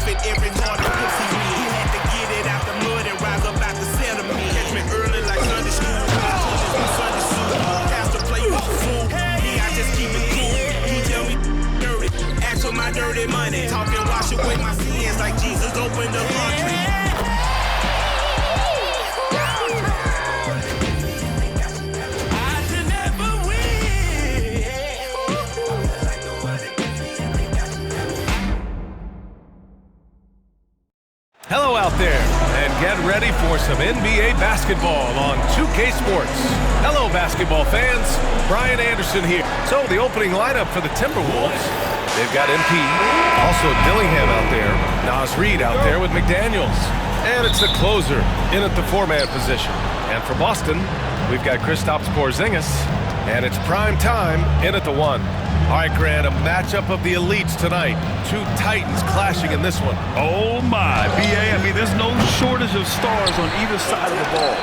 fit every heart and pussy me. He had to get it out the mud and rise up out the settlement. Catch me early like Sunday school. Sunday suit. Pastor play with the fool. Me, I just keep it cool. He tell me dirty. Ask for my dirty money. Talking wash away my sins like Jesus opened the laundry. Hello out there, and get ready for some NBA basketball on 2K Sports. Hello, basketball fans. Brian Anderson here. So, the opening lineup for the Timberwolves. They've got MP, also Dillingham out there, Nas Reed out there with McDaniels. And it's the closer in at the four-man position. And for Boston, we've got Kristaps Porzingis, and it's prime time in at the one. All right, Grant, a matchup of the elites tonight. Two titans clashing in this one. Oh, my. B.A., I mean, there's no shortage of stars on either side of the ball.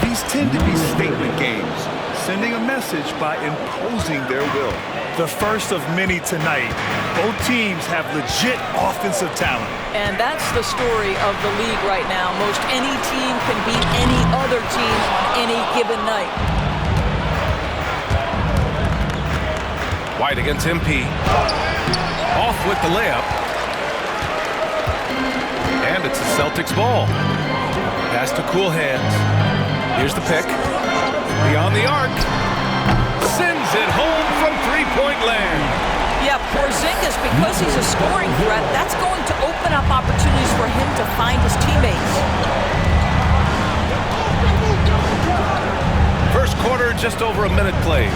These tend to be statement games, sending a message by imposing their will. The first of many tonight. Both teams have legit offensive talent. And that's the story of the league right now. Most any team can beat any other team on any given night. White against MP. Off with the layup. And it's a Celtics ball. Pass to cool hands. Here's the pick. Beyond the arc. Sends it home from three-point land. Yeah, Porzingis, because he's a scoring threat, that's going to open up opportunities for him to find his teammates. First quarter, just over a minute played.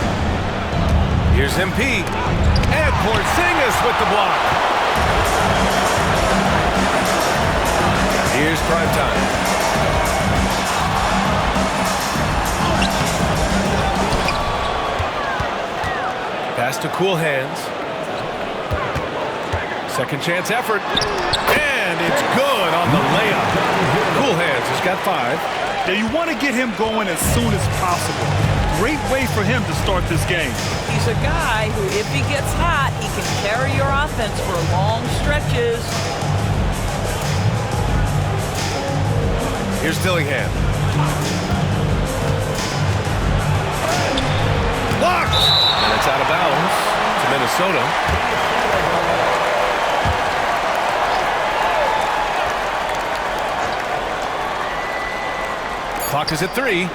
Here's MP, and Porzingis with the block. Here's prime time. Pass to cool hands. Second chance effort, and it's good on the layup. Cool hands has got 5. Now you want to get him going as soon as possible. Great way for him to start this game. He's a guy who, if he gets hot, he can carry your offense for long stretches. Here's Dillingham. Blocked! And it's out of bounds to Minnesota. Clock is at 3.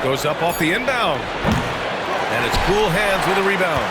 Goes up off the inbound. And it's cool hands with a rebound.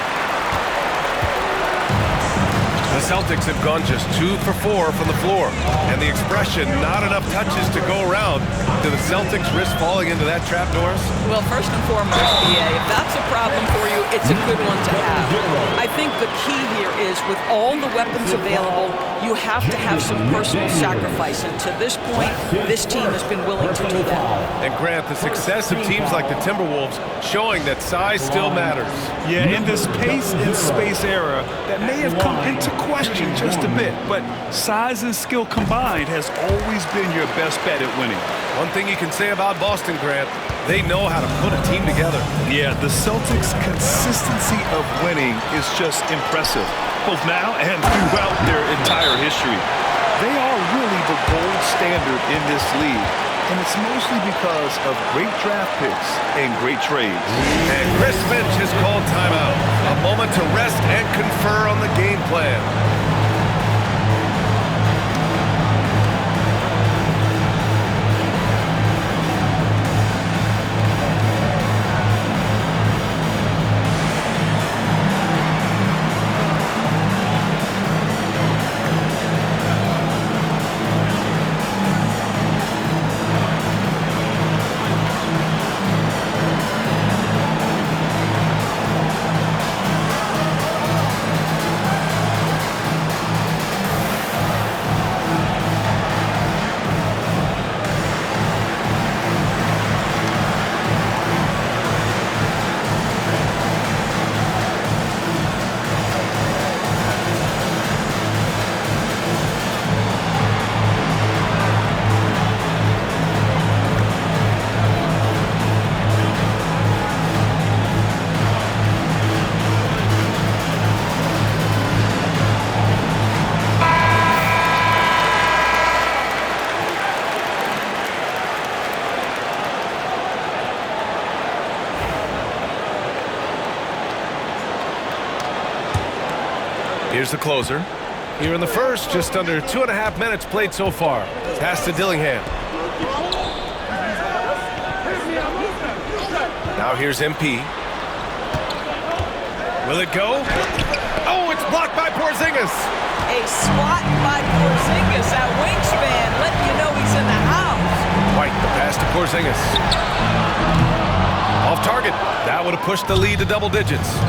The Celtics have gone just 2 for 4 from the floor. And the expression, not enough touches to go around. Do the Celtics risk falling into that trap, Doris? Well, first and foremost, BA, if that's a problem for you, it's a good one to have. I think the key here is with all the weapons available, you have to have some personal sacrifice. And to this point, this team has been willing to do that. And Grant, the success of teams like the Timberwolves showing that size still matters. Yeah, in this pace and space era, that may have come into question just a bit, but size and skill combined has always been your best bet at winning. One thing you can say about Boston, Grant, they know how to put a team together. Yeah, the Celtics' consistency of winning is just impressive, both now and throughout their entire history. They are really the gold standard in this league, and it's mostly because of great draft picks and great trades. And Chris Finch has called timeout. A moment to rest and confer on the game plan. Here's the closer. Here in the first, just under 2.5 minutes played so far. Pass to Dillingham. Now here's MP. Will it go? Oh, it's blocked by Porzingis. A swat by Porzingis. That wingspan letting you know he's in the house. White, the pass to Porzingis. Off target. That would have pushed the lead to double digits.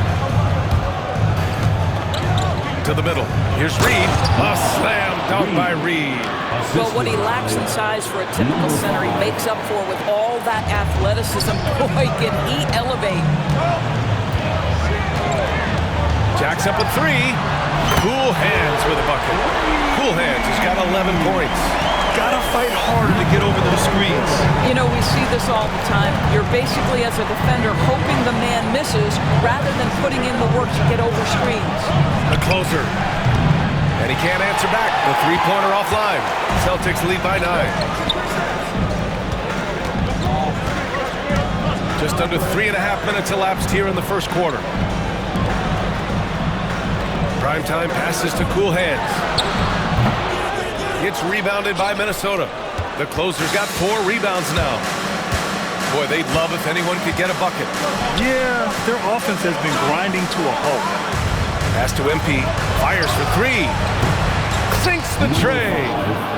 To the middle. Here's Reed. A slam dunk by Reed. Well, what he lacks in size for a typical center, he makes up for with all that athleticism. Boy, can he elevate. Jacks up with 3. Cool Hands with a bucket. Cool Hands has got 11 points. Gotta fight harder to get over those screens. You know, we see this all the time. You're basically, as a defender, hoping the man misses rather than putting in the work to get over screens. The closer. And he can't answer back. The three-pointer offline. Celtics lead by 9. Just under 3.5 minutes elapsed here in the first quarter. Primetime passes to Cool Hands. It's rebounded by Minnesota. The closer's got 4 rebounds now. Boy, they'd love if anyone could get a bucket. Yeah, their offense has been grinding to a halt. Pass to MP. Fires for 3. Sinks the tray.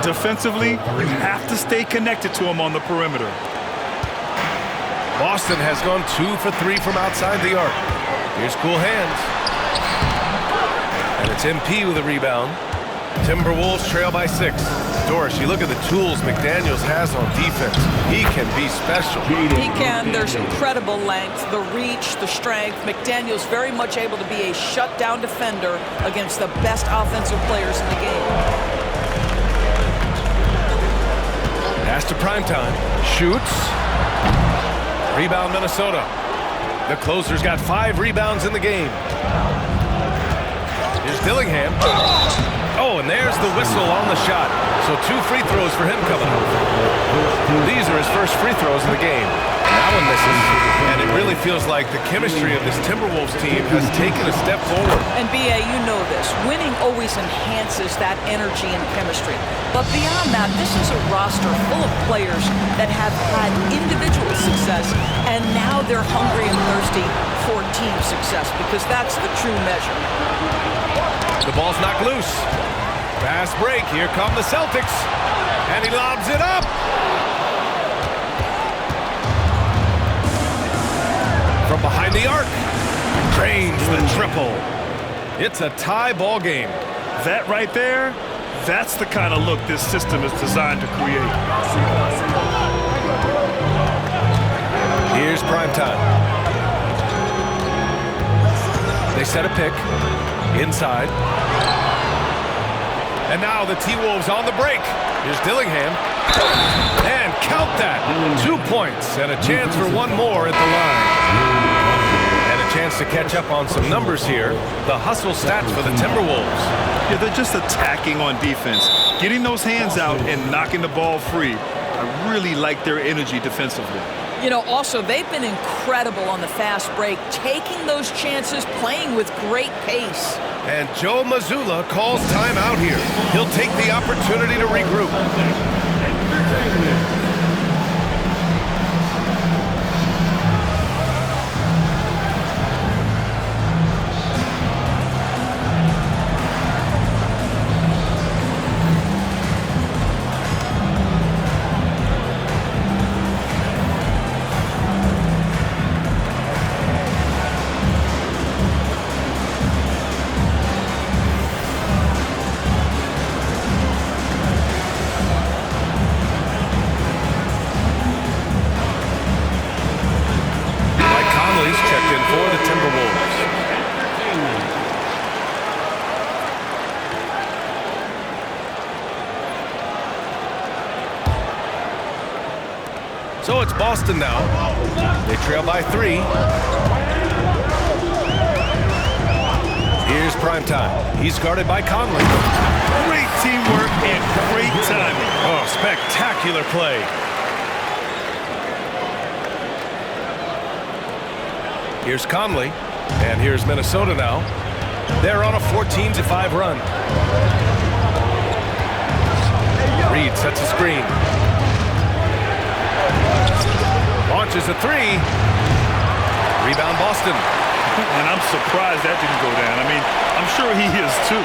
Defensively, you have to stay connected to him on the perimeter. Boston has gone 2 for 3 from outside the arc. Here's Cool Hands. And it's MP with a rebound. Timberwolves trail by 6. Doris, you look at the tools McDaniels has on defense. He can be special. He can. There's incredible length, the reach, the strength. McDaniels very much able to be a shutdown defender against the best offensive players in the game. Pass to Primetime. Shoots. Rebound Minnesota. The closer's got 5 rebounds in the game. Here's Dillingham. Oh, and there's the whistle on the shot. So 2 free throws for him coming up. These are his first free throws of the game. That one misses. And it really feels like the chemistry of this Timberwolves team has taken a step forward. And B.A., you know this. Winning always enhances that energy and chemistry. But beyond that, this is a roster full of players that have had individual success, and now they're hungry and thirsty for team success, because that's the true measure. The ball's knocked loose. Fast break. Here come the Celtics. And he lobs it up. From behind the arc. Drains the triple. It's a tie ball game. That right there, that's the kind of look this system is designed to create. Here's Primetime. They set a pick. Inside. And now the T-Wolves on the break. Here's Dillingham. And count that. 2 points and a chance for 1 more at the line. And a chance to catch up on some numbers here. The hustle stats for the Timberwolves. Yeah, they're just attacking on defense. Getting those hands out and knocking the ball free. I really like their energy defensively. You know, also, they've been incredible on the fast break, taking those chances, playing with great pace. And Joe Mazzulla calls timeout here. He'll take the opportunity to regroup. So it's Boston now. They trail by 3. Here's Primetime. He's guarded by Conley. Great teamwork and great timing. Oh, spectacular play. Here's Conley. And here's Minnesota now. They're on a 14-5 run. Reed sets a screen. Launches a three. Rebound Boston. And I'm surprised that didn't go down. I mean, I'm sure he is too.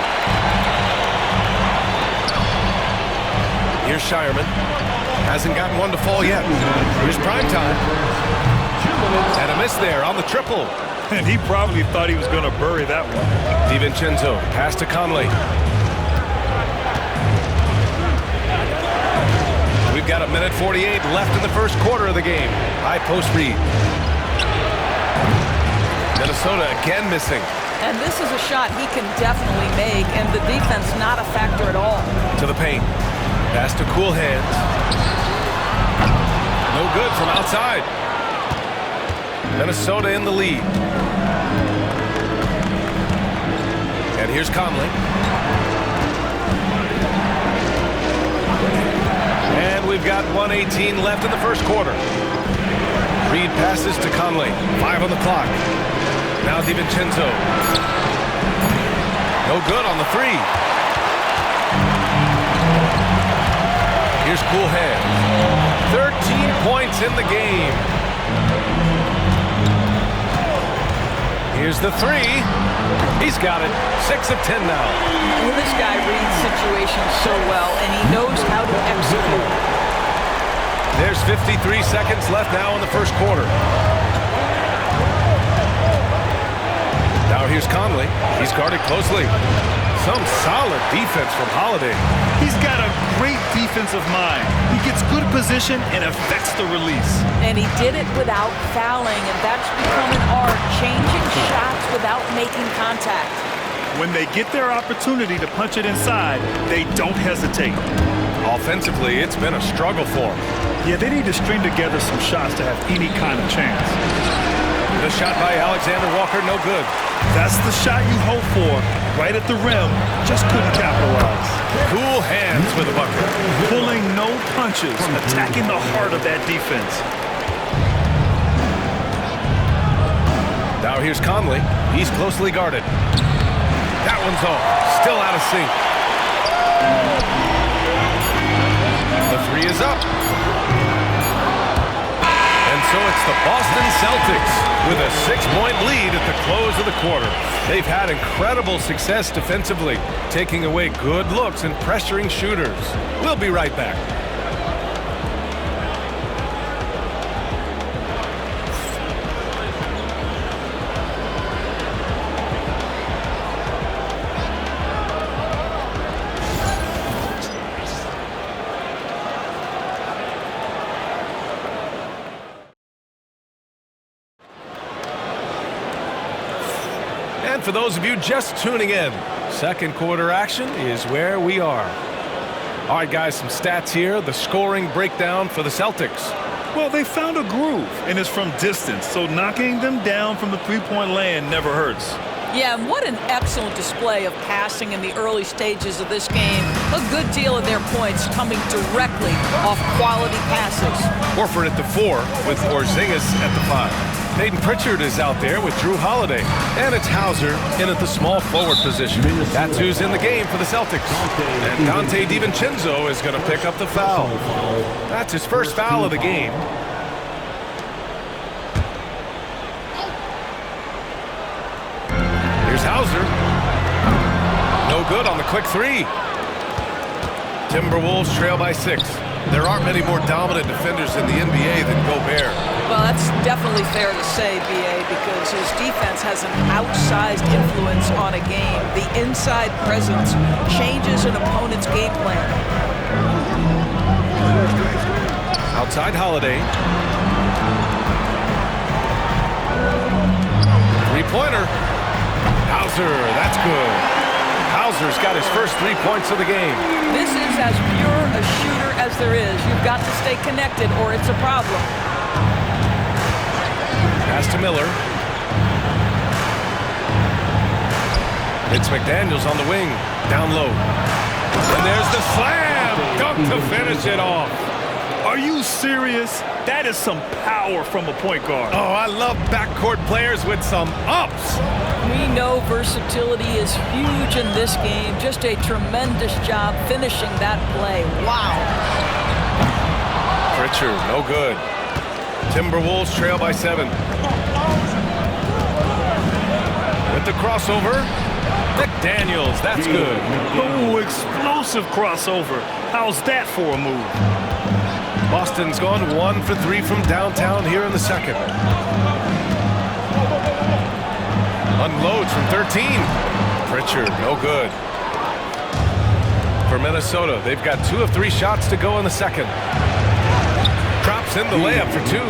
Here's Shireman. Hasn't gotten one to fall yet. Here's Primetime. And a miss there on the triple. And he probably thought he was going to bury that one. DiVincenzo, pass to Conley. We've got 1:48 left in the first quarter of the game. High post Reed. Minnesota again missing. And this is a shot he can definitely make, and the defense not a factor at all. To the paint. Pass to Cool Hands. No good from outside. Minnesota in the lead. And here's Conley. And we've got 1:18 left in the first quarter. Reed passes to Conley. 5 on the clock. Now DiVincenzo. No good on the three. Here's Cool Hands. 13 points in the game. Here's the three. He's got it. 6 of 10 now. Well, this guy reads situations so well, and he knows how to execute. There's 53 seconds left now in the first quarter. Now here's Conley. He's guarded closely. Some solid defense from Holiday. He's got a great defensive mind. He gets good position and affects the release. And he did it without fouling, and that's become an art, changing shots without making contact. When they get their opportunity to punch it inside, they don't hesitate. Offensively, it's been a struggle for him. Yeah, they need to string together some shots to have any kind of chance. The shot by Alexander Walker, no good. That's the shot you hope for, right at the rim. Just couldn't capitalize. Cool Hands with a bucket. Pulling no punches, attacking the heart of that defense. Now here's Conley. He's closely guarded. That one's off. Still out of sync. The three is up. And so it's the Boston Celtics with a 6-point lead at the close of the quarter. They've had incredible success defensively, taking away good looks and pressuring shooters. We'll be right back. For those of you just tuning in, second quarter action is where we are. All right, guys, some stats here. The scoring breakdown for the Celtics. Well, they found a groove, and it's from distance, so knocking them down from the three-point land never hurts. Yeah, and what an excellent display of passing in the early stages of this game. A good deal of their points coming directly off quality passes. Horford at the 4 with Porzingis at the 5. Peyton Pritchard is out there with Drew Holiday. And it's Hauser in at the small forward position. That's who's in the game for the Celtics. And Dante DiVincenzo is going to pick up the foul. That's his first foul of the game. Here's Hauser. No good on the quick three. Timberwolves trail by 6. There aren't many more dominant defenders in the NBA than Gobert. Well, that's definitely fair to say, B.A., because his defense has an outsized influence on a game. The inside presence changes an opponent's game plan. Outside Holiday. Three-pointer. Hauser, that's good. Hauser's got his first 3 points of the game. This is as pure a shooter as there is. You've got to stay connected or it's a problem. Pass to Miller. It's McDaniels on the wing. Down low. And there's the slam. Dunk to finish it off. Are you serious? That is some power from a point guard. Oh, I love backcourt players with some ups. We know versatility is huge in this game. Just a tremendous job finishing that play. Wow. Pritchard, no good. Timberwolves trail by 7. With the crossover, McDaniels, that's good. Oh, explosive crossover. How's that for a move? Boston's gone 1 for 3 from downtown here in the second. Unloads from 13. Pritchard, no good. For Minnesota, they've got 2 of 3 shots to go in the second. Drops in the layup for 2.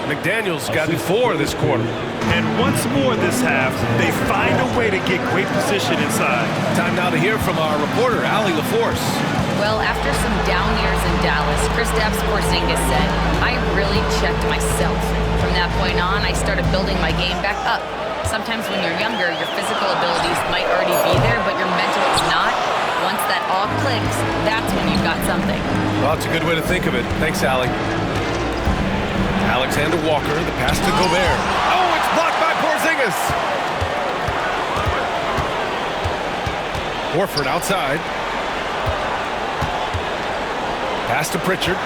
McDaniels got 4 this quarter. And once more this half, they find a way to get great position inside. Time now to hear from our reporter, Allie LaForce. Well, after some down years in Dallas, Kristaps Porzingis said, I really checked myself. From that point on, I started building my game back up. Sometimes when you're younger, your physical abilities might already be there, but your mental is not. Once that all clicks, that's when you've got something. Well, it's a good way to think of it. Thanks, Allie. Alexander Walker, the pass to Gobert. Oh, it's blocked by Porzingis. Horford outside. Pass to Pritchard.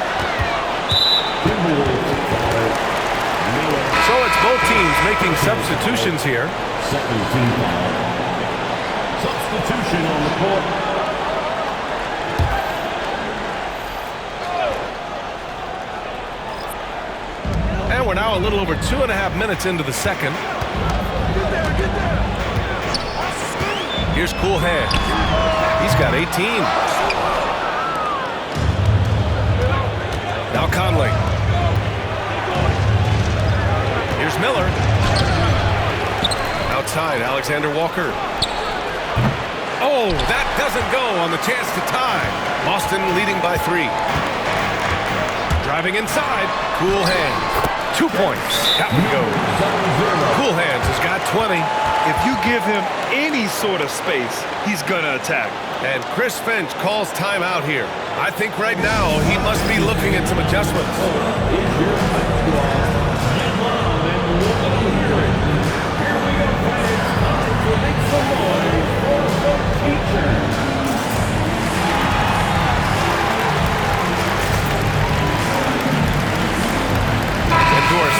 So it's both teams making substitutions here. Second team foul. Substitution on the court. And we're now a little over 2.5 minutes into the second. Here's Cool Hand. He's got 18. Now Conley. Here's Miller. Outside, Alexander Walker. Oh, that doesn't go on the chance to tie. Boston leading by 3. Driving inside, Cool Hand. 2 points. That one goes. Cool Hands has got 20. If you give him any sort of space, he's gonna attack. And Chris Finch calls timeout here. I think right now he must be looking at some adjustments.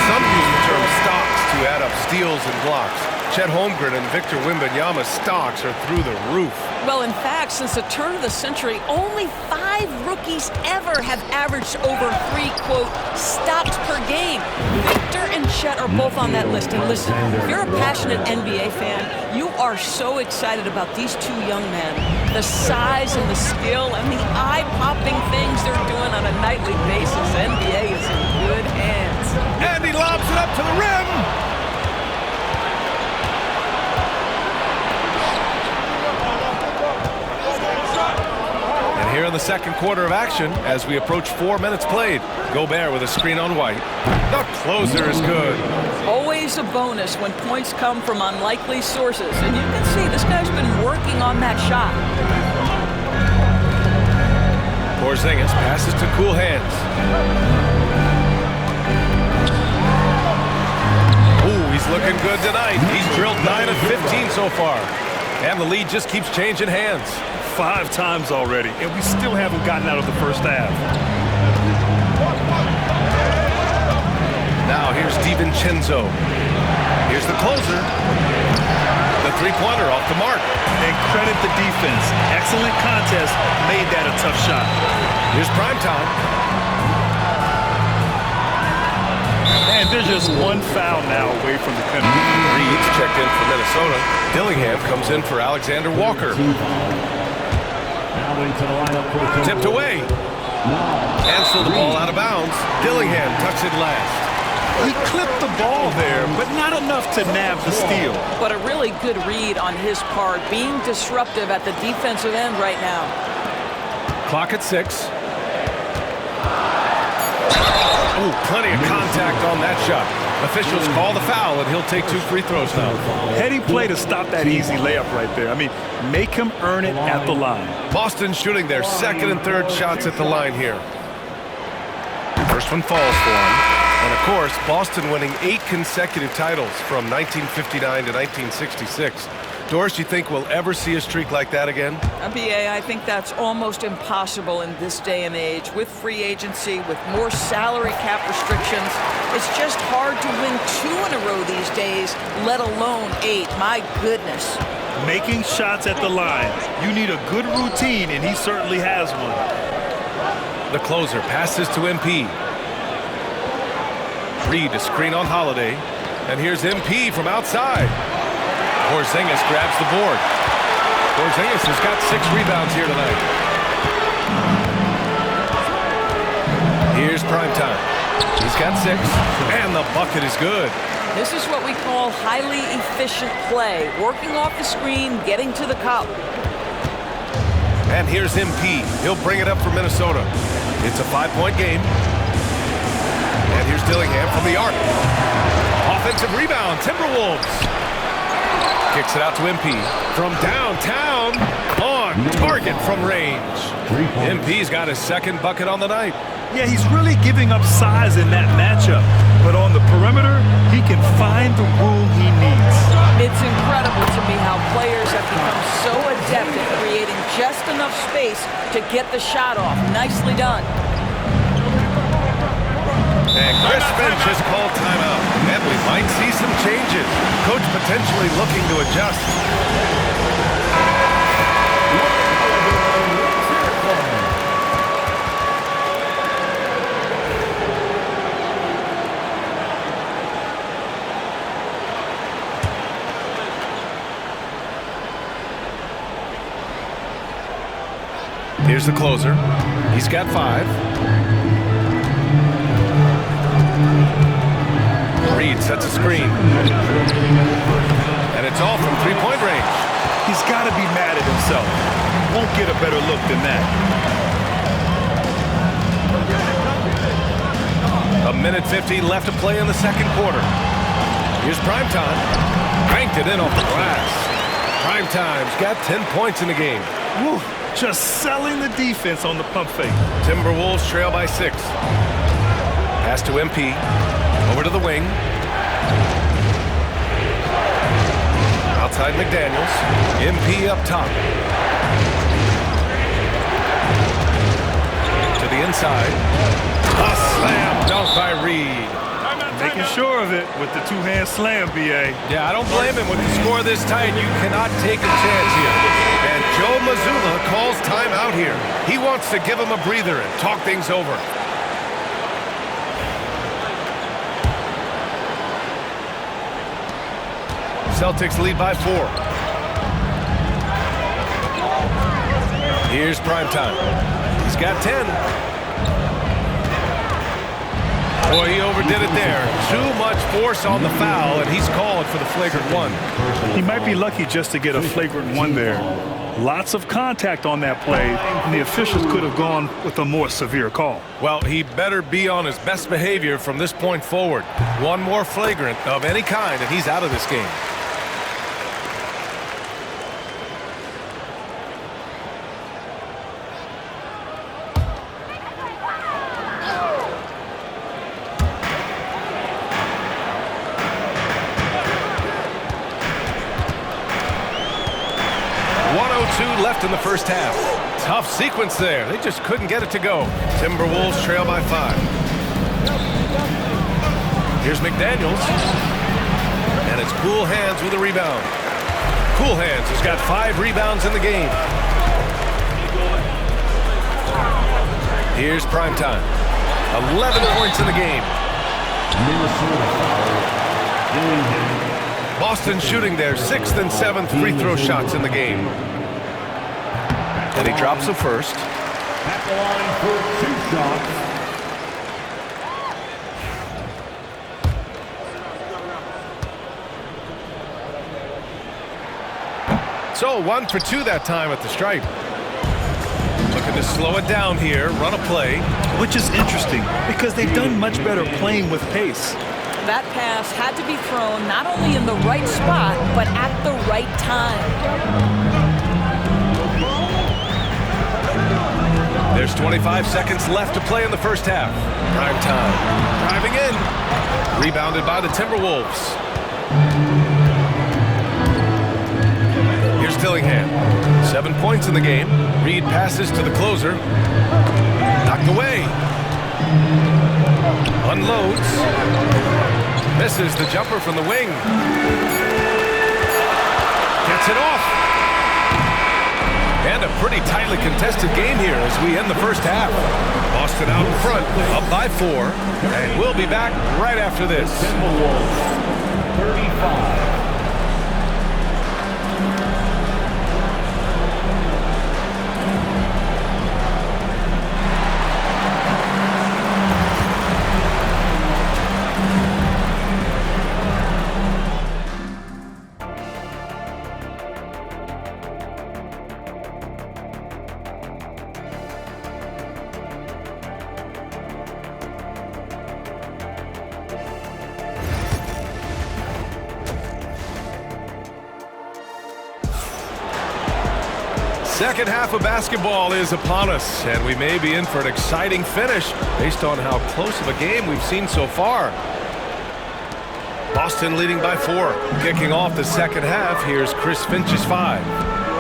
Some use the term stocks to add up steals and blocks. Chet Holmgren and Victor Wembanyama's stocks are through the roof. Well, in fact, since the turn of the century, only 5 rookies ever have averaged over 3, quote, stocks per game. Victor and Chet are both on that list. And listen, if you're a passionate NBA fan, you are so excited about these 2 young men. The size and the skill and the eye-popping things they're doing on a nightly basis. NBA is in good hands. And he lobs it up to the rim. And here in the second quarter of action, as we approach 4 minutes played, Gobert with a screen on White. The closer is good. Always a bonus when points come from unlikely sources. And you can see this guy's been working on that shot. Porzingis passes to Cool Hands. Ooh, he's looking good tonight. He's drilled 9 of 15 so far. And the lead just keeps changing hands. 5 times already, and we still haven't gotten out of the first half. Now here's DiVincenzo. Here's the closer. The three-pointer off the mark. And credit the defense. Excellent contest. Made that a tough shot. Here's primetime. And there's just 1 foul now away from the penalty. Reed's checked in for Minnesota. Dillingham comes in for Alexander Walker. Tipped away. And so the ball out of bounds. Dillingham tucks it last. He clipped the ball there, but not enough to nab the steal. But a really good read on his part, being disruptive at the defensive end right now. Clock at 6. Ooh, plenty of contact on that shot. Officials call the foul, and he'll take 2 free throws now. Heady play to stop that easy layup right there. I mean, make him earn it at the line. Boston shooting their second and third shots at the line here. First one falls for him. And, of course, Boston winning 8 consecutive titles from 1959 to 1966. Doris, you think we'll ever see a streak like that again? BA, I think that's almost impossible in this day and age. With free agency, with more salary cap restrictions, it's just hard to win 2 in a row these days, let alone 8. My goodness. Making shots at the line. You need a good routine, and he certainly has one. The closer passes to MP. Reed to screen on Holiday. And here's MP from outside. Porzingis grabs the board. Porzingis has got 6 rebounds here tonight. Here's Primetime. He's got 6, and the bucket is good. This is what we call highly efficient play. Working off the screen, getting to the cup. And here's MP. He'll bring it up for Minnesota. It's a 5-point game. And here's Dillingham from the arc. Offensive rebound, Timberwolves. Kicks it out to MP. From downtown, on target from range. MP's got his 2nd bucket on the night. Yeah, he's really giving up size in that matchup. But on the perimeter, he can find the room he needs. It's incredible to me how players have become so adept at creating just enough space to get the shot off. Nicely done. And Chris Finch has called timeout. And we might see some changes. Coach potentially looking to adjust. Here's the closer. He's got 5. Reed sets a screen. And it's all from 3-point range. He's got to be mad at himself. Won't get a better look than that. 1:50 left to play in the 2nd quarter. Here's Primetime. Cranked it in off the glass. Primetime's got 10 points in the game. Woo, just selling the defense on the pump fake. Timberwolves trail by 6. Pass to MP. Over to the wing. Outside McDaniels. MP up top. To the inside. A slam dunk by Reed. Making sure of it with the 2-hand slam, BA. Yeah, I don't blame him. With the score this tight, you cannot take a chance here. And Joe Mazzulla calls timeout here. He wants to give him a breather and talk things over. Celtics lead by 4. Here's Primetime. He's got 10. Boy, he overdid it there. Too much force on the foul, and he's called for the flagrant 1. He might be lucky just to get a flagrant 1 there. Lots of contact on that play, and the officials could have gone with a more severe call. Well, he better be on his best behavior from this point forward. One more flagrant of any kind, and he's out of this game. Left in the first half. Tough sequence there. They just couldn't get it to go. Timberwolves trail by 5. Here's McDaniels. And it's Cool Hands with a rebound. Cool Hands has got 5 rebounds in the game. Here's Primetime. 11 points in the game. Boston shooting their 6th and 7th free throw shots in the game. And he drops the first. At the line for 2 shots. So 1 for 2 that time at the stripe. Looking to slow it down here, run a play. Which is interesting because they've done much better playing with pace. That pass had to be thrown not only in the right spot, but at the right time. There's Just 25 seconds left to play in the first half. Prime time. Driving in. Rebounded by the Timberwolves. Here's Dillingham. 7 points in the game. Reed passes to the closer. Knocked away. Unloads. Misses the jumper from the wing. Gets it off. And a pretty tightly contested game here as we end the first half. Boston out in front, up by 4. And we'll be back right after this. Timberwolves 35. Second half of basketball is upon us, and we may be in for an exciting finish based on how close of a game we've seen so far. Boston leading by 4. Kicking off the second half, here's Chris Finch's 5.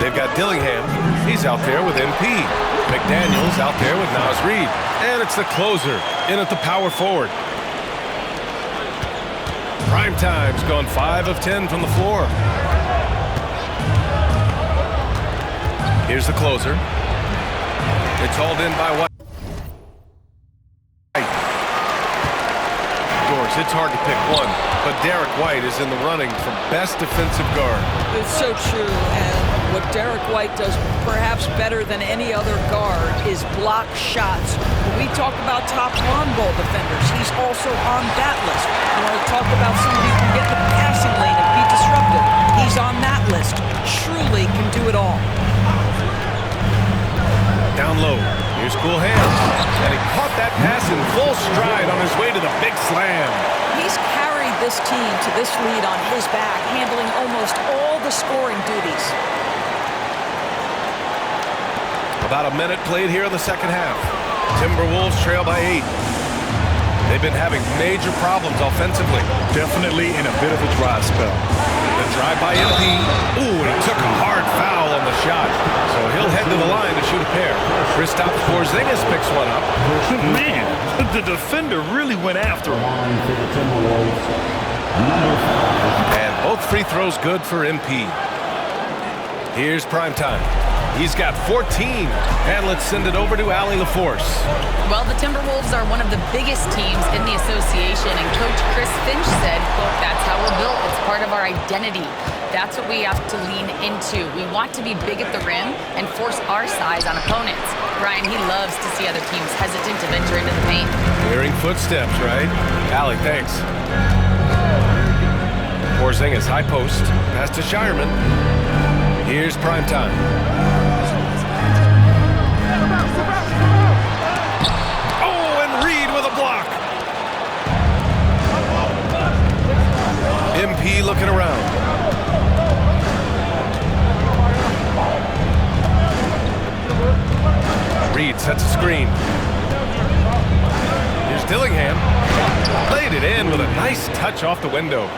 They've got Dillingham. He's out there with MP. McDaniels out there with Naz Reid. And it's the closer in at the power forward. Prime time's gone 5 of 10 from the floor. Here's the closer. It's hauled in by White. Yours, it's hard to pick one, but Derek White is in the running for best defensive guard. It's so true, and what Derek White does perhaps better than any other guard is block shots. When we talk about top Ron Bowl defenders, he's also on that list. You want to talk about somebody who can get the passing lane and be disruptive. He's on that list. Truly can do it all. Down low, here's Cool Hands, and he caught that pass in full stride on his way to the big slam. He's carried this team to this lead on his back, handling almost all the scoring duties. About a minute played here in the second half. Timberwolves trail by 8. They've been having major problems offensively. Definitely in a bit of a dry spell. The drive by MP. Ooh, and he took a hard foul on the shot. So he'll head to the line to shoot a pair. Kristaps Porzingis picks one up. Man, the defender really went after him. And both free throws good for MP. Here's prime time. He's got 14. And let's send it over to Allie LaForce. Well, the Timberwolves are one of the biggest teams in the association, and Coach Chris Finch said, quote, "That's how we're built. It's part of our identity. That's what we have to lean into. We want to be big at the rim and force our size on opponents." Brian, he loves to see other teams hesitant to venture into the paint. Hearing footsteps, right? Allie, thanks. Porzingis, high post. Pass to Shireman. Here's prime time. Block. MP looking around. Reed sets a screen. Here's Dillingham. Played it in with a nice touch off the window.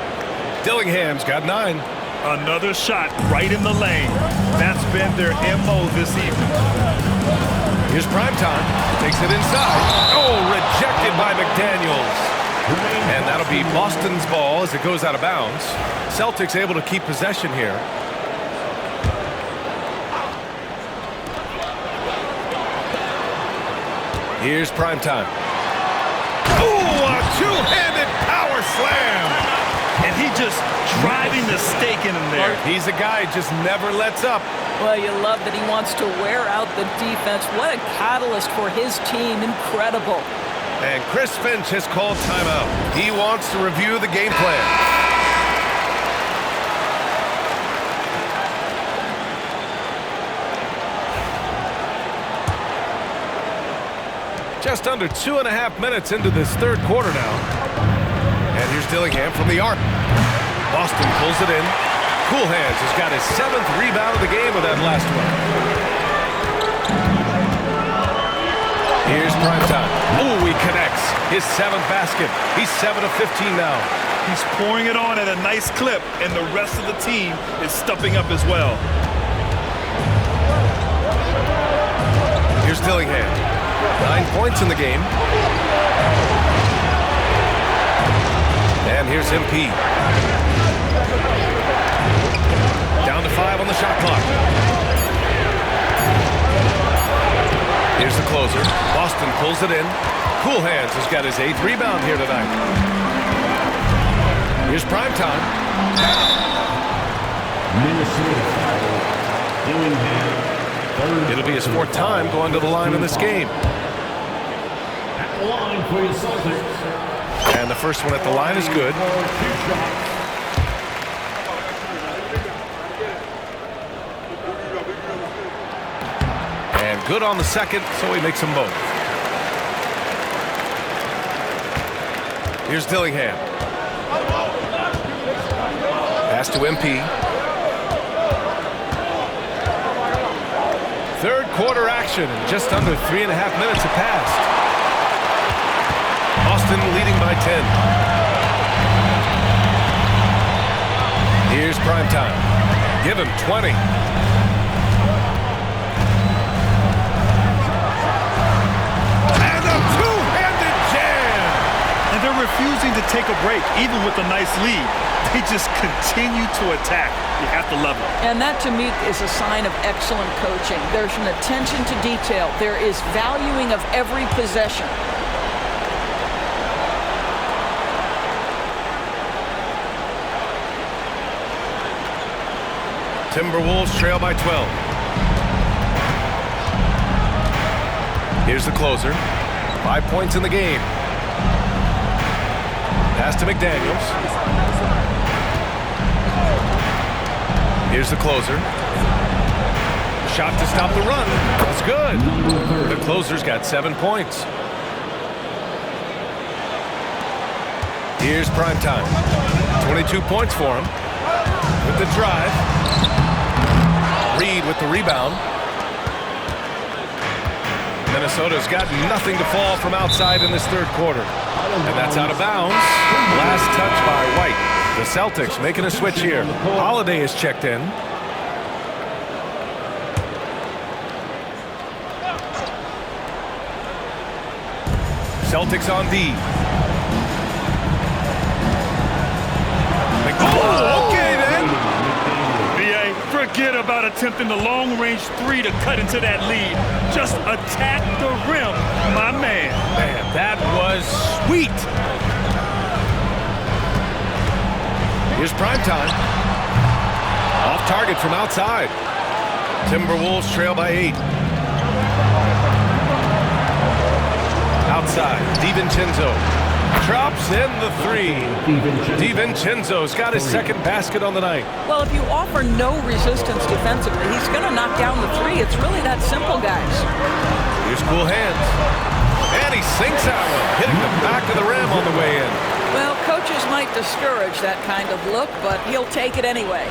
Dillingham's got 9. Another shot right in the lane. That's been their MO this evening. Here's prime time. Takes it inside. Oh, rejected by McDaniels. And that'll be Boston's ball as it goes out of bounds. Celtics able to keep possession here. Here's prime time. Ooh, a two-handed power slam. And he just driving the stake in him there. He's a guy who just never lets up. Well, you love that he wants to wear out the defense. What a catalyst for his team. Incredible. And Chris Finch has called timeout. He wants to review the game plan. Just under 2.5 minutes into this third quarter now. And here's Dillingham from the arc. Boston pulls it in. Cool Hands has got his 7th rebound of the game with that last one. Here's primetime. Oh, he connects. His 7th basket. He's 7 of 15 now. He's pouring it on at a nice clip, and the rest of the team is stepping up as well. Here's Dillingham. 9 points in the game. And here's MP. Down to 5 on the shot clock. Here's the closer. Boston pulls it in. Cool Hands has got his 8th rebound here tonight. Here's primetime. It'll be his 4th time going to the line in this game. At the line for your Celtics. And the first one at the line is good. And good on the second, so he makes them both. Here's Dillingham. Pass to MP. 3rd quarter action, and just under 3.5 minutes have passed. Boston leading by 10. Here's primetime. Give him 20. And a two-handed jam! And they're refusing to take a break, even with a nice lead. They just continue to attack. You have to love it. And that, to me, is a sign of excellent coaching. There's an attention to detail. There is valuing of every possession. Timberwolves trail by 12. Here's the closer. 5 points in the game. Pass to McDaniels. Here's the closer. Shot to stop the run. That's good. The closer's got 7 points. Here's primetime. 22 points for him. With the drive. Reed with the rebound. Minnesota's got nothing to fall from outside in this 3rd quarter. And that's out of bounds. Last touch by White. The Celtics making a switch here. Holiday is checked in. Celtics on D. Oh, okay then. BA, forget about attempting the long-range 3 to cut into that lead. Just attack the rim, my man. Man, that was sweet. Here's primetime. Off target from outside. Timberwolves trail by 8. Outside, DiVincenzo drops in the 3. DiVincenzo's got his 2nd basket on the night. Well, if you offer no resistance defensively, he's going to knock down the 3. It's really that simple, guys. Here's Cool Hands. And he sinks that one, hitting the back of the rim on the way in. Well, coaches might discourage that kind of look, but he'll take it anyway.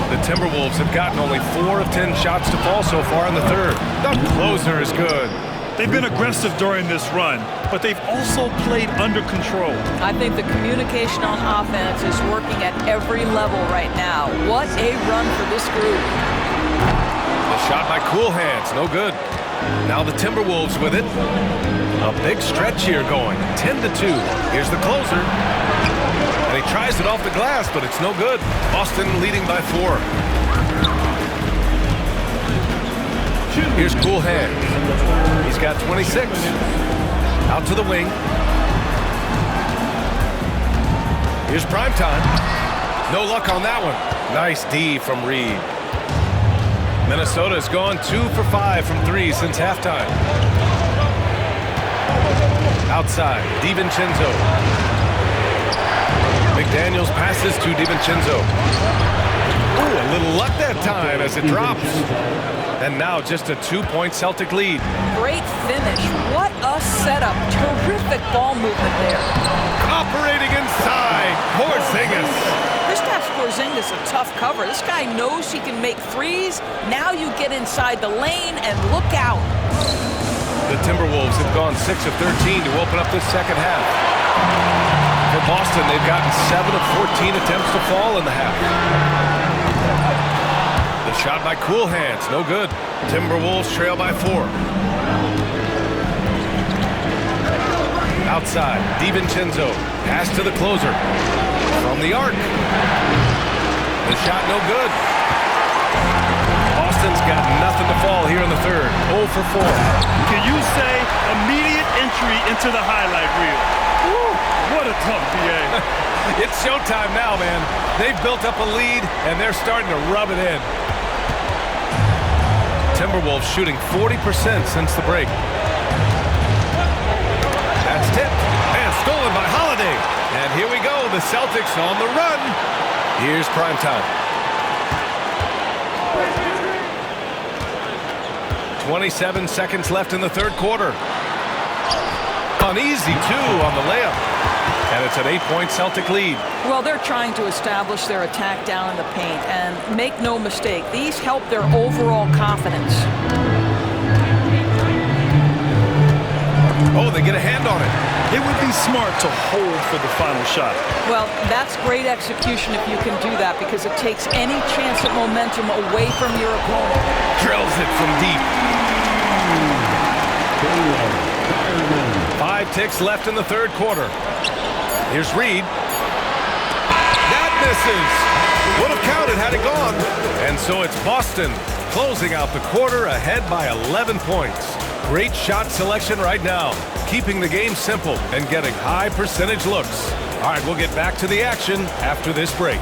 The Timberwolves have gotten only 4 of 10 shots to fall so far in the 3rd. The closer is good. They've been aggressive during this run, but they've also played under control. I think the communication on offense is working at every level right now. What a run for this group. The shot by Cool Hands, no good. Now the Timberwolves with it. A big stretch here going, 10-2. Here's the closer. And he tries it off the glass, but it's no good. Boston leading by 4. Here's Cool Hands. He's got 26. Out to the wing. Here's primetime. No luck on that one. Nice D from Reed. Minnesota's gone 2 for 5 from 3 since halftime. Outside, DiVincenzo. McDaniels passes to DiVincenzo. Ooh, a little luck that time as it drops. And now just a 2-point Celtic lead. Great finish. What a setup. Terrific ball movement there. Operating inside. Porzingis. Kristaps Porzingis a tough cover. This guy knows he can make threes. Now you get inside the lane and look out. The Timberwolves have gone 6 of 13 to open up this second half. For Boston, they've gotten 7 of 14 attempts to fall in the half. The shot by Cool Hands, no good. Timberwolves trail by 4. Outside, DiVincenzo, pass to the closer. From the arc. The shot no good. Boston's got nothing to fall here in the third. 0 for 4. Can you say immediate entry into the highlight reel? Woo, what a tough BA. It's showtime now, man. They've built up a lead, and they're starting to rub it in. Timberwolves shooting 40% since the break. That's tipped and stolen by Holiday. And here we go, the Celtics on the run. Here's primetime. 27 seconds left in the third quarter. An easy 2 on the layup. And it's an 8-point Celtic lead. Well, they're trying to establish their attack down in the paint. And make no mistake, these help their overall confidence. Oh, they get a hand on it. It would be smart to hold for the final shot. Well, that's great execution if you can do that, because it takes any chance at momentum away from your opponent. Drills it from deep. 5 ticks left in the third quarter. Here's Reed. That misses. Would have counted had it gone. And so it's Boston closing out the quarter ahead by 11 points. Great shot selection right now, keeping the game simple and getting high percentage looks. All right, we'll get back to the action after this break.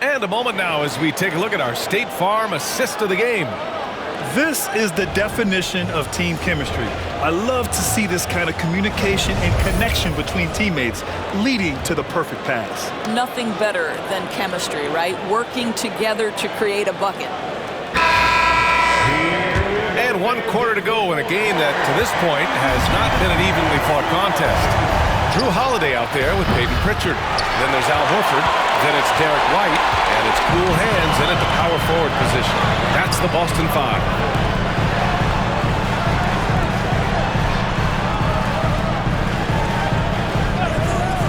And a moment now as we take a look at our State Farm assist of the game. This is the definition of team chemistry. I love to see this kind of communication and connection between teammates leading to the perfect pass. Nothing better than chemistry, right? Working together to create a bucket. And 1 quarter to go in a game that, to this point, has not been an evenly fought contest. Drew Holiday out there with Peyton Pritchard. Then there's Al Horford. Then it's Derek White. And it's Cool Hands in at the power forward position. That's the Boston 5.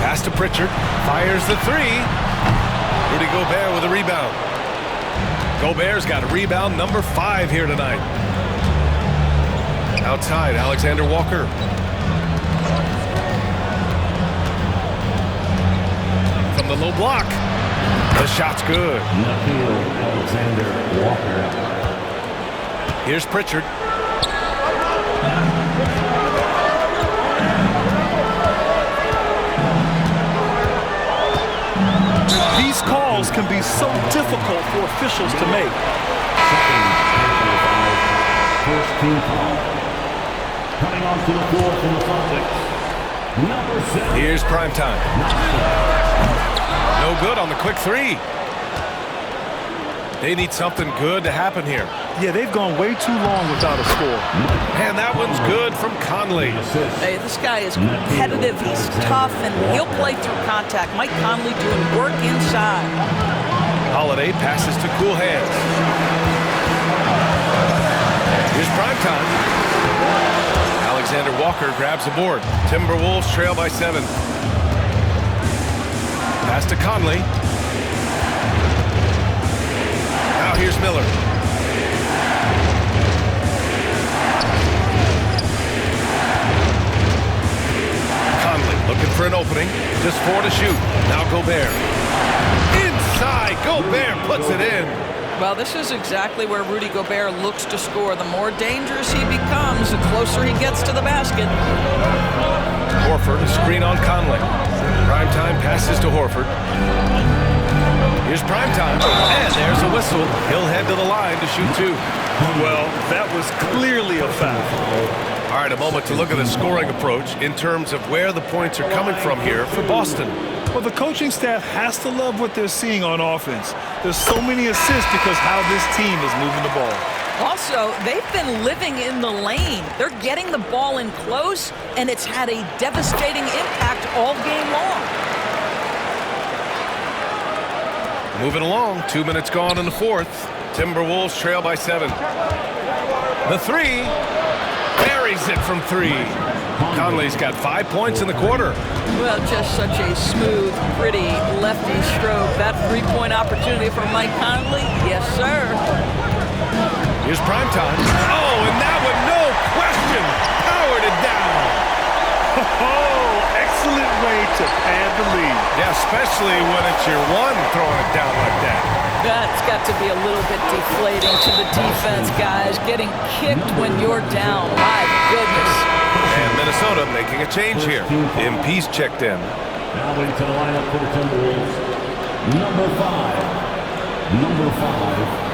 Pass to Pritchard. Fires the 3. Rudy Gobert with a rebound. Gobert's got a rebound number 5 here tonight. Outside, Alexander Walker. From the low block. The shot's good. Alexander Walker. Here's Pritchard. These calls can be so difficult for officials to make. First team foul. Coming onto the floor from the Celtics. Number 7. Here's primetime. No good on the quick 3. They need something good to happen here. Yeah, they've gone way too long without a score. And that one's good from Conley. Hey, this guy is competitive, he's tough, and he'll play through contact. Mike Conley doing work inside. Holiday passes to Cool Hands. Here's primetime. Alexander Walker grabs the board. Timberwolves trail by 7. Pass to Conley. Now here's Miller. Conley looking for an opening. Just 4 to shoot. Now Gobert. Inside. Gobert puts it in. Well, this is exactly where Rudy Gobert looks to score. The more dangerous he becomes, the closer he gets to the basket. Horford, a screen on Conley. Primetime passes to Horford. Here's primetime, and there's a whistle. He'll head to the line to shoot 2. Well, that was clearly a foul. All right, a moment to look at the scoring approach in terms of where the points are coming from here for Boston. Well, the coaching staff has to love what they're seeing on offense. There's so many assists because how this team is moving the ball. Also, they've been living in the lane. They're getting the ball in close, and it's had a devastating impact all game long. Moving along, 2 minutes gone in the fourth. Timberwolves trail by 7. The three, buries it from 3. Conley's got 5 points in the quarter. Well, just such a smooth, pretty lefty stroke. That three-point opportunity for Mike Conley, yes, sir. Here's primetime. Oh, and that one, no question, powered it down. Oh, excellent way to pad the lead. Yeah, especially when it's your one throwing it down like that. That's got to be a little bit deflating to the defense, guys. Getting kicked when you're down. My goodness. And Minnesota making a change here. MP's checked in. Now into the lineup for the Timberwolves. Number 5. Number 5.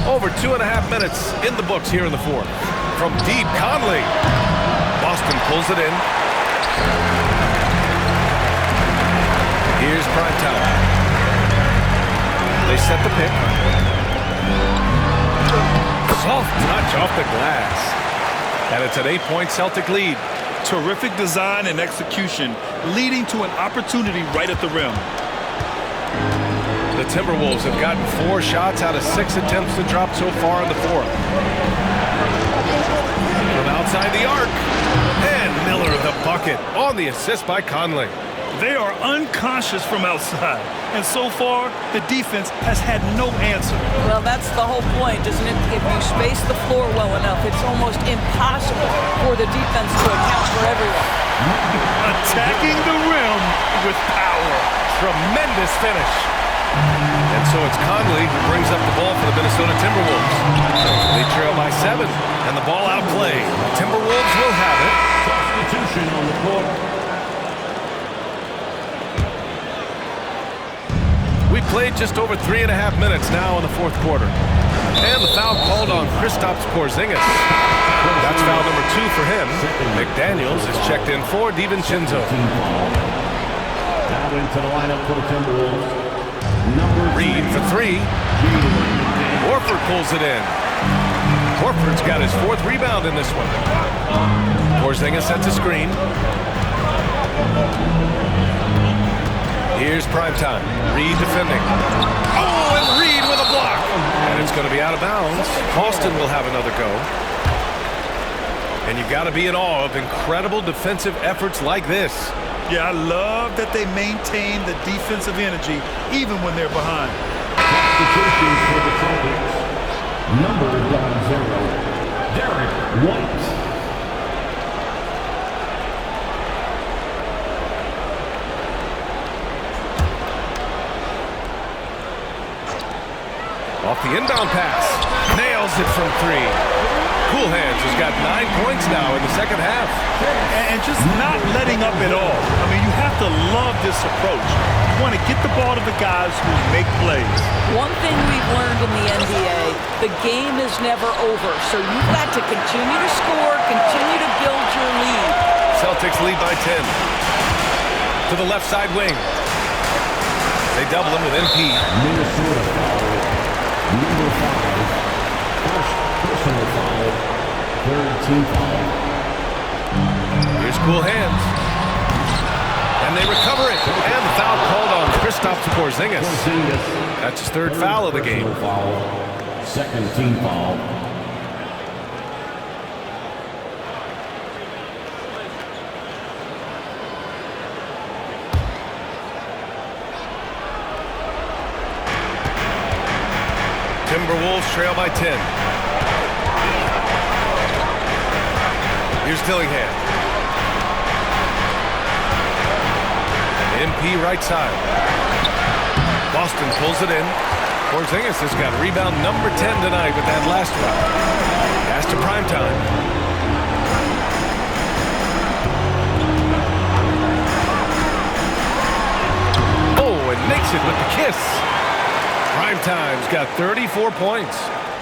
Over 2.5 minutes in the books here in the fourth. From deep, Conley. Boston pulls it in. Here's primetime. They set the pick. Soft touch off the glass. And it's an 8-point Celtic lead. Terrific design and execution, leading to an opportunity right at the rim. The Timberwolves have gotten 4 shots out of 6 attempts to drop so far in the fourth. From outside the arc. And Miller the bucket on the assist by Conley. They are unconscious from outside, and so far, the defense has had no answer. Well, that's the whole point, isn't it? If you space the floor well enough, it's almost impossible for the defense to account for everyone. Attacking the rim with power. Tremendous finish. And so it's Conley who brings up the ball for the Minnesota Timberwolves. They trail by 7, and the ball outplayed. The Timberwolves will have it. Substitution on the court. We played just over 3.5 minutes now in the fourth quarter. And the foul called on Kristaps Porzingis. That's foul number 2 for him. McDaniels is checked in for DiVincenzo. Now into the lineup for the Timberwolves. Reed for 3. Horford pulls it in. Horford's got his 4th rebound in this one. Porzingis sets a screen. Here's primetime. Reed defending. Oh, and Reed with a block. And it's going to be out of bounds. Boston will have another go. And you've got to be in awe of incredible defensive efforts like this. Yeah, I love that they maintain the defensive energy even when they're behind. Substitution for the Celtics. Number 0, Derek White. Off the inbound pass. Nails it from 3. Cool Hands has got 9 points now in the second half. And just not letting up at all. I mean, you have to love this approach. You want to get the ball to the guys who make plays. One thing we've learned in the NBA, the game is never over. So you've got to continue to score, continue to build your lead. Celtics lead by 10. To the left side wing. They double him with MP. Minnesota foul. Number 5. First personal foul. 3rd team foul. Here's Cool Hands. And they recover it. And the foul called on Kristaps Porzingis. That's his 3rd foul of the game. Foul. 2nd team foul. Timberwolves trail by 10. Here's Dillingham. MP right side. Boston pulls it in. Porzingis has got rebound number 10 tonight with that last one. Pass to primetime. Oh, and makes it with the kiss. Primetime's got 34 points.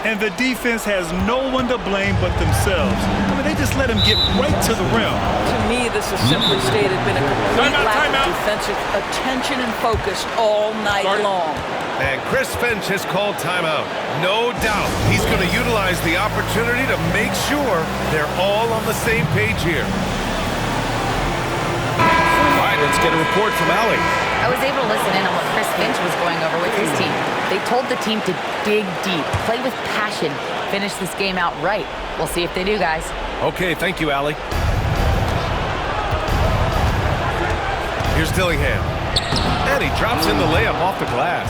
And the defense has no one to blame but themselves. I mean, they just let him get right to the rim. To me, this has simply stated been a complete lack of defensive attention and focus all night long. And Chris Finch has called timeout. No doubt he's going to utilize the opportunity to make sure they're all on the same page here. All right, let's get a report from Allie. I was able to listen in on what Chris Finch was going over with his team. They told the team to dig deep, play with passion, finish this game out right. We'll see if they do, guys. Okay, thank you, Allie. Here's Dillingham. And he drops in the layup off the glass.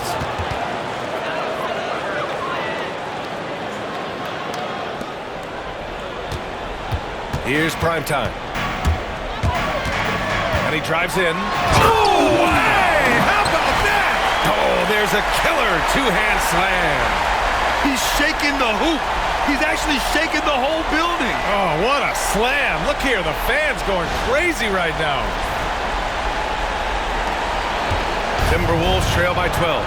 Here's Primetime. And he drives in. Oh, hey! How about that? Oh, there's a killer two-hand slam. He's shaking the hoop. He's actually shaking the whole building. Oh, what a slam. Look here, the fans going crazy right now. Timberwolves trail by 12.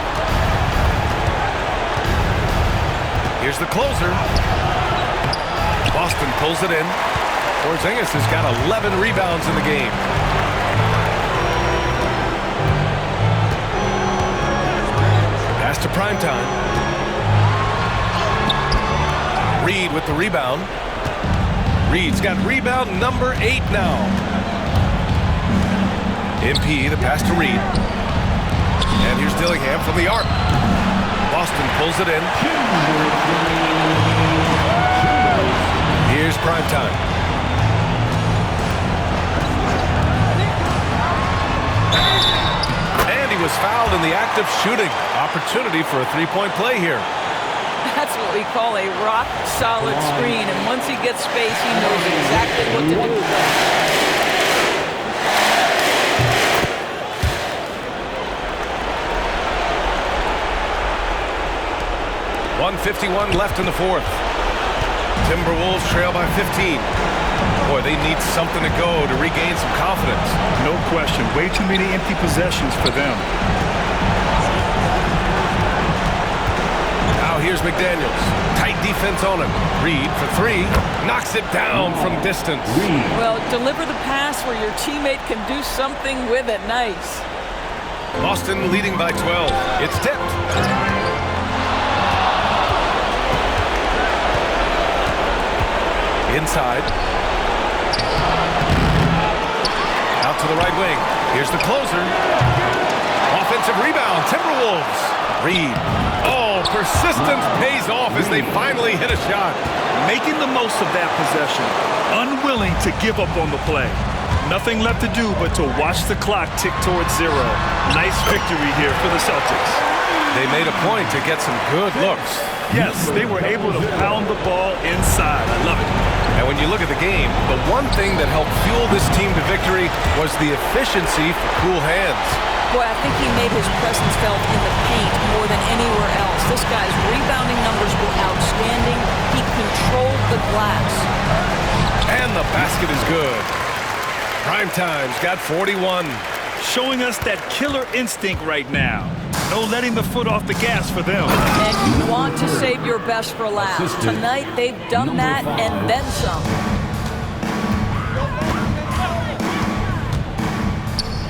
Here's the closer. Boston pulls it in. Porzingis has got 11 rebounds in the game. Pass to Primetime. Reed with the rebound. Reed's got rebound number 8 now. MP, the pass to Reed. And here's Dillingham from the arc. Boston pulls it in. Here's Primetime. And he was fouled in the act of shooting. Opportunity for a three-point play here. That's what we call a rock-solid screen, and once he gets space, he knows exactly what to do. 1:51 left in the fourth. Timberwolves trail by 15. Boy, they need something to go to regain some confidence. No question. Way too many empty possessions for them. Now here's McDaniels. Tight defense on him. Reed for three. Knocks it down from distance. Well, deliver the pass where your teammate can do something with it. Nice. Boston leading by 12. It's tipped. Inside. Out to the right wing. Here's the closer. Offensive rebound. Timberwolves. Reed. Oh, persistence pays off as they finally hit a shot. Making the most of that possession. Unwilling to give up on the play. Nothing left to do but to watch the clock tick towards zero. Nice victory here for the Celtics. They made a point to get some good looks. Yes, they were able to pound the ball inside. I love it. And when you look at the game, the one thing that helped fuel this team to victory was the efficiency for cool hands. Boy, I think he made his presence felt in the paint more than anywhere else. This guy's rebounding numbers were outstanding. He controlled the glass. And the basket is good. Primetime's got 41. Showing us that killer instinct right now. No letting the foot off the gas for them. And you want to save your best for last. Tonight, they've done that and then some.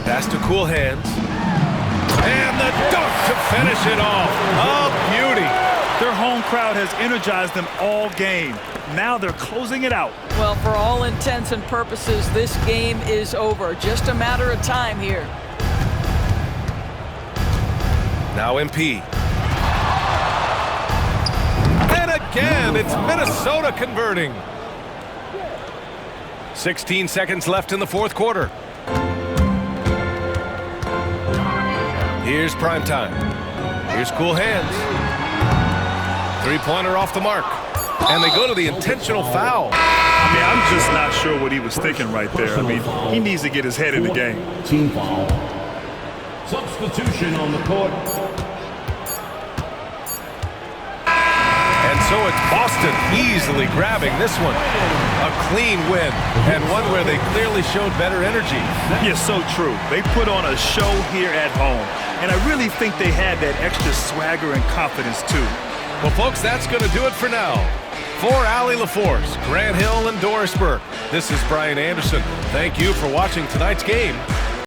Pass to cool hands. And the dunk to finish it off. A beauty. Their home crowd has energized them all game. Now they're closing it out. Well, for all intents and purposes, this game is over. Just a matter of time here. Now MP. And again, it's Minnesota converting. 16 seconds left in the fourth quarter. Here's Primetime. Here's cool hands. Three-pointer off the mark. And they go to the intentional foul. I mean, I'm just not sure what he was thinking right there. I mean, he needs to get his head in the game. Team foul. Substitution on the court. And so it's Boston easily grabbing this one. A clean win, and one where they clearly showed better energy. Yes, so true. They put on a show here at home, and I really think they had that extra swagger and confidence too. Well, folks, that's going to do it for now. For Allie LaForce, Grant Hill, and Doris Burke, this is Brian Anderson. Thank you for watching tonight's game